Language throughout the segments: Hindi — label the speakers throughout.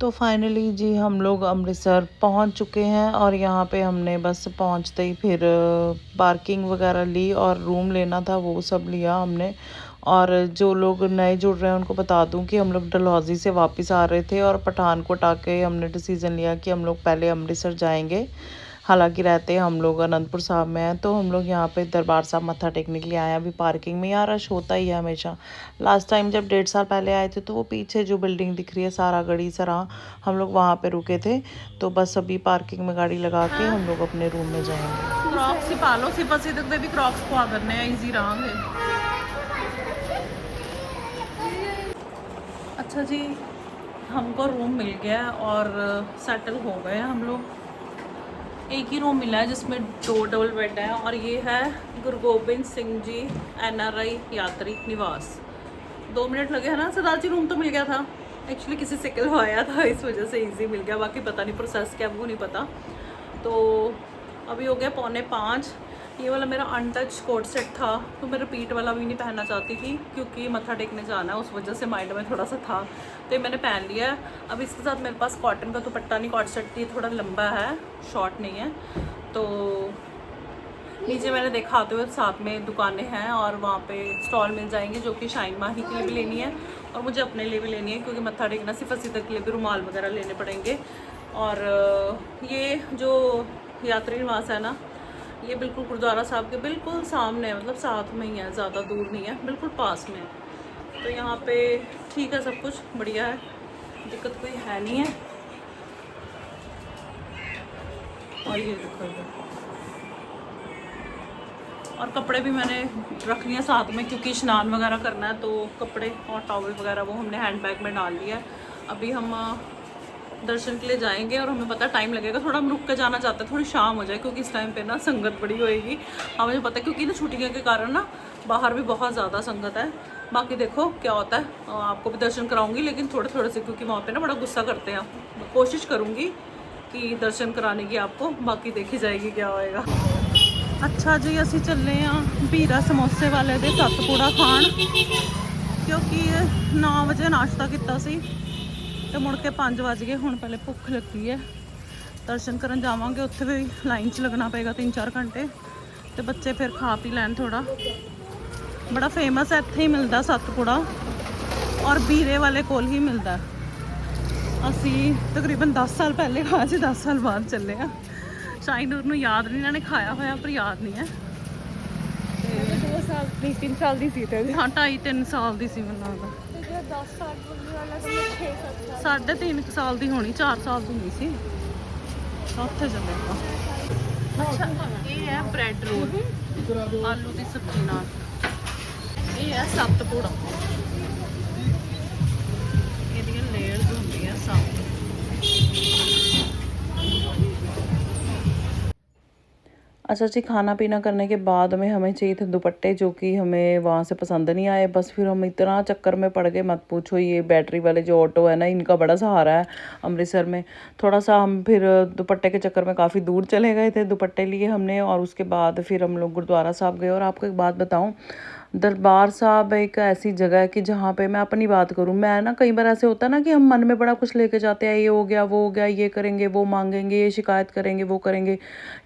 Speaker 1: तो फाइनली जी हम लोग अमृतसर पहुंच चुके हैं और यहाँ पे हमने बस पहुंचते ही फिर पार्किंग वगैरह ली और रूम लेना था वो सब लिया हमने। और जो लोग नए जुड़ रहे हैं उनको बता दूं कि हम लोग डलहौजी से वापस आ रहे थे और पठानकोट आके हमने डिसीज़न लिया कि हम लोग पहले अमृतसर जाएंगे। हालांकि रहते हम लोग अनंतपुर साहब में हैं, तो हम लोग यहाँ पे दरबार साहब मत्था टेकने के लिए आए हैं। अभी पार्किंग में यार रश होता ही है हमेशा। लास्ट टाइम जब 1.5 साल पहले आए थे तो वो पीछे जो बिल्डिंग दिख रही है सारा गढ़ी सरा, हम लोग वहाँ पे रुके थे। तो बस अभी पार्किंग में गाड़ी लगा के हम लोग अपने रूम में जाएंगे।
Speaker 2: क्रॉक्स ही पा लो, सिपा सिदक दे भी क्रॉक्स पवा करने हैं, इजी रहांगे। अच्छा जी, हमको रूम मिल गया और सेटल हो गए हम लोग। एक ही रूम मिला है जिसमें 2 डबल बेड हैं और ये है गुरु गोबिंद सिंह जी NRI यात्री निवास। 2 मिनट लगे हैं ना सरदार जी, रूम तो मिल गया था। एक्चुअली किसी से कहलवाया था, इस वजह से इजी मिल गया, बाकी पता नहीं प्रोसेस क्या वो नहीं पता। तो अभी हो गया 4:45। ये वाला मेरा अनटच कोट सेट था, तो मैं रिपीट वाला भी नहीं पहनना चाहती थी क्योंकि मत्था टेकने जाना है, उस वजह से माइंड में थोड़ा सा था, तो ये मैंने पहन लिया है। अब इसके साथ मेरे पास कॉटन का दुपट्टा नहीं, कोट सेट ये थोड़ा लंबा है, शॉर्ट नहीं है। तो नीचे मैंने देखा आते हुए साथ में दुकानें हैं और वहाँ पे स्टॉल मिल जाएंगे, जो कि शाइन माही के लिए भी लेनी है और मुझे अपने लिए भी लेनी है, क्योंकि मत्था टेकना सिर्फ सीधा के लिए भी रुमाल वगैरह लेने पड़ेंगे। और ये जो यात्री निवास है ना, ये बिल्कुल गुरुद्वारा साहब के बिल्कुल सामने है, मतलब साथ में ही है, ज़्यादा दूर नहीं है, बिल्कुल पास में है। तो यहाँ पे ठीक है, सब कुछ बढ़िया है, दिक्कत कोई है नहीं है। और ये देखो, और कपड़े भी मैंने रख लिए साथ में क्योंकि स्नान वगैरह करना है, तो कपड़े और टॉवल वगैरह वो हमने हैंड बैग में डाल लिया है। अभी हम दर्शन के लिए जाएंगे और हमें पता है टाइम लगेगा थोड़ा, हम रुक के जाना चाहते हैं, थोड़ी शाम हो जाए, क्योंकि इस टाइम पे ना संगत बड़ी होएगी। हाँ मुझे पता है, क्योंकि ना छुट्टियों के कारण ना बाहर भी बहुत ज़्यादा संगत है। बाकी देखो क्या होता है, आपको भी दर्शन कराऊंगी, लेकिन थोड़े थोड़े से, क्योंकि वहाँ पे ना बड़ा गुस्सा करते हैं। मैं कोशिश करूँगी कि दर्शन कराने की आपको, बाकी देखी जाएगी क्या होएगा। अच्छा जी, असी चले हाँ भीरा समोसे वाले दे सतपुड़ा खान, क्योंकि 9 बजे नाश्ता किया सी तो मुड़ के 5 बज गए। हुण पहले भुख लगी है, दर्शन करन जावांगे, उत्थे भी लाइन च लगना पेगा 3-4 घंटे, तो बच्चे फिर खा पी लैन थोड़ा। बड़ा फेमस है, इत्थे ही मिलता सतपुड़ा और भीरे वाले कोल ही मिलता। असी तकरीबन 10 साल पहले खाया सी, 10 साल बाद चले हैं। शाइनूर नूं याद नहीं, इन्होंने खाया होया पर याद नहीं है।
Speaker 3: 2 साल 3 साल दी सी ते
Speaker 2: हाँ 2.5-3 साल दी सी मैनूं लगदा।
Speaker 3: 10 साल बोलने वाला तो 6-7 साल
Speaker 2: 3.5 साल दी होनी, 4 साल दी नहीं सी। उत्थे चले ਆਪਾਂ। अच्छा ये है ब्रेड रोल आलू की सब्जी नाल, ये है सतपुड़ा, ਇਹਦੀਆਂ ਲੇਅਰਸ ਹੁੰਦੀਆਂ ਸੱਤ।
Speaker 1: अच्छा जी, खाना पीना करने के बाद में हमें चाहिए थे दुपट्टे, जो कि हमें वहाँ से पसंद नहीं आए। बस फिर हम इतना चक्कर में पड़ गए, मत पूछो। ये बैटरी वाले जो ऑटो है ना, इनका बड़ा सहारा है अमृतसर में। थोड़ा सा हम फिर दुपट्टे के चक्कर में काफ़ी दूर चले गए थे, दुपट्टे लिए हमने, और उसके बाद फिर हम लोग गुरुद्वारा साहब गए। और आपको एक बात बताऊँ, दरबार साहब एक ऐसी जगह है कि जहाँ पे मैं अपनी बात करूँ, मैं ना कई बार ऐसे होता है ना कि हम मन में बड़ा कुछ लेके जाते हैं, ये हो गया वो हो गया, ये करेंगे वो मांगेंगे, ये शिकायत करेंगे वो करेंगे।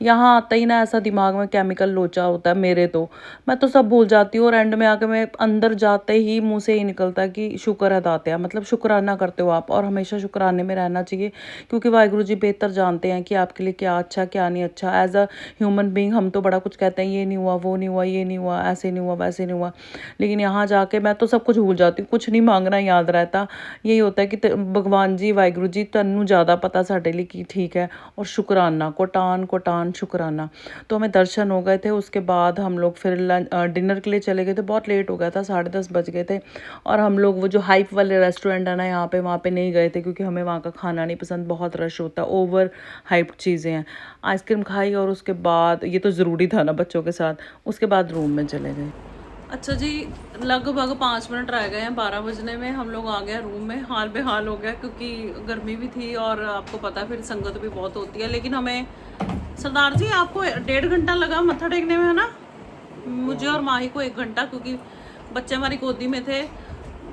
Speaker 1: यहाँ आता ही ना ऐसा दिमाग में केमिकल लोचा होता है मेरे, तो मैं तो सब भूल जाती हूँ और एंड में आके मैं अंदर जाते ही मुँह से ही निकलता है कि शुक्र है दात्या, मतलब शुक्राना करते हो आप, और हमेशा शुक्राने में रहना चाहिए, क्योंकि वाहिगुरु जी बेहतर जानते हैं कि आपके लिए क्या अच्छा क्या नहीं अच्छा। एज अ ह्यूमन बींग हम तो बड़ा कुछ कहते हैं, ये नहीं हुआ वो नहीं हुआ, ये नहीं हुआ, ऐसे नहीं हुआ वैसे हुआ, लेकिन यहाँ जाके मैं तो सब कुछ भूल जाती हूँ, कुछ नहीं मांगना याद रहता। यही होता है कि भगवान जी वाहिगुरु जी तन्नू ज़्यादा पता साढ़े लिए कि ठीक है, और शुक्राना कोटान कोटान शुक्राना। तो हमें दर्शन हो गए थे, उसके बाद हम लोग फिर डिनर के लिए चले गए थे। बहुत लेट हो गया था, 10:30 बज गए थे, और हम लोग वो जो हाइप वाले रेस्टोरेंट है ना यहाँ पे, वहाँ पे नहीं गए थे, क्योंकि हमें वहाँ का खाना नहीं पसंद, बहुत रश होता है, ओवर हाइप चीज़ें हैं। आइसक्रीम खाई और उसके बाद, ये तो ज़रूरी था ना बच्चों के साथ, उसके बाद रूम में चले गए।
Speaker 2: अच्छा जी, लगभग 5 मिनट रह गए हैं 12 बजने में, हम लोग आ गए रूम में। हाल बेहाल हो गया क्योंकि गर्मी भी थी और आपको पता है फिर संगत भी बहुत होती है। लेकिन हमें सरदार जी, आपको 1.5 घंटा लगा मत्था टेकने में, है ना? मुझे और माही को 1 घंटा, क्योंकि बच्चे हमारी गोदी में थे।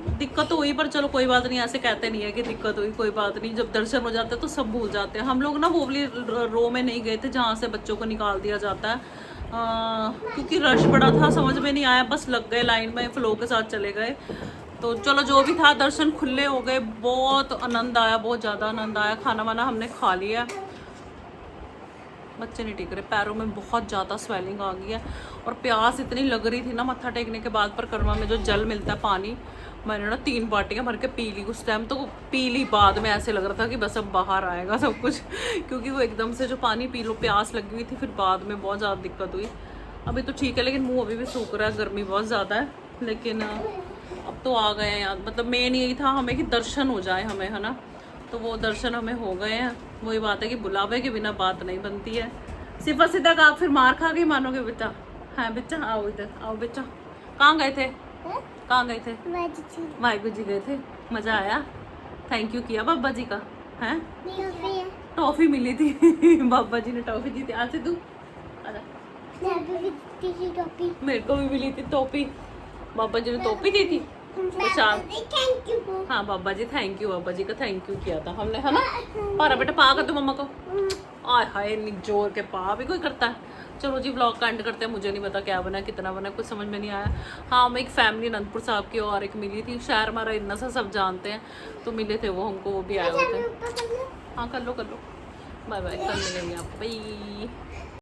Speaker 2: दिक्कत तो हुई, पर चलो कोई बात नहीं, ऐसे कहते नहीं है कि दिक्कत हुई, कोई बात नहीं, जब दर्शन हो जाते हैं तो सब भूल जाते हैं। हम लोग ना वो वाली रो में नहीं गए थे जहाँ से बच्चों को निकाल दिया जाता है, क्योंकि रश बड़ा था, समझ में नहीं आया, बस लग गए लाइन में, फ्लो के साथ चले गए। तो चलो जो भी था, दर्शन खुले हो गए, बहुत आनंद आया, बहुत ज़्यादा आनंद आया। खाना वाना हमने खा लिया, बच्चे नहीं टिक रहे, पैरों में बहुत ज़्यादा स्वेलिंग आ गई है और प्यास इतनी लग रही थी ना मत्था टेकने के बाद। परिक्रमा में जो जल मिलता है, पानी, मैंने ना 3 बाटियाँ भर के पी ली। उस टाइम तो पी ली, बाद में ऐसे लग रहा था कि बस अब बाहर आएगा सब कुछ क्योंकि वो एकदम से जो पानी पी लो, प्यास लगी हुई थी, फिर बाद में बहुत ज़्यादा दिक्कत हुई। अभी तो ठीक है, लेकिन मुँह अभी भी सूख रहा है, गर्मी बहुत ज़्यादा है। लेकिन अब तो आ गए हैं यार, मतलब मेन यही था हमें कि दर्शन हो जाए हमें, है ना, तो वो दर्शन हमें हो गए हैं। वही बात है कि बुलावे के बिना बात नहीं बनती है। सिफा सीधा का आप फिर मार खा के मानोगे बेटा। हाँ बेटा, आओ इधर आओ बेटा। कहाँ गए थे, कहाँ गए थे? वाहिगुरु जी गए थे। मज़ा आया? थैंक यू किया बाबा जी का? हैं, टॉफ़ी मिली थी बाबा जी ने टॉफ़ी दी थी। आज से तू आजा, मेरे को भी मिली थी टॉफ़ी, बाबा जी ने टॉफ़ी दी थी। हाँ बाबा जी थैंक यू, बाबा जी का थैंक यू किया था हमने, है ना। पारा बेटा पा कर दो मम्मा को। आय हाय, जोर के पा भी कोई करता है। चलो जी, व्लॉग का एंड करते हैं। मुझे नहीं पता क्या बना, कितना बना, कुछ समझ में नहीं आया। हाँ, मैं एक फैमिली अनंतपुर साहब की और एक मिली थी, शहर हमारा इतना सा सब जानते हैं, तो मिले थे वो हमको, वो भी आए हुए थे। हाँ कर लो, बाय बाय, कर लेंगे आप, बाय।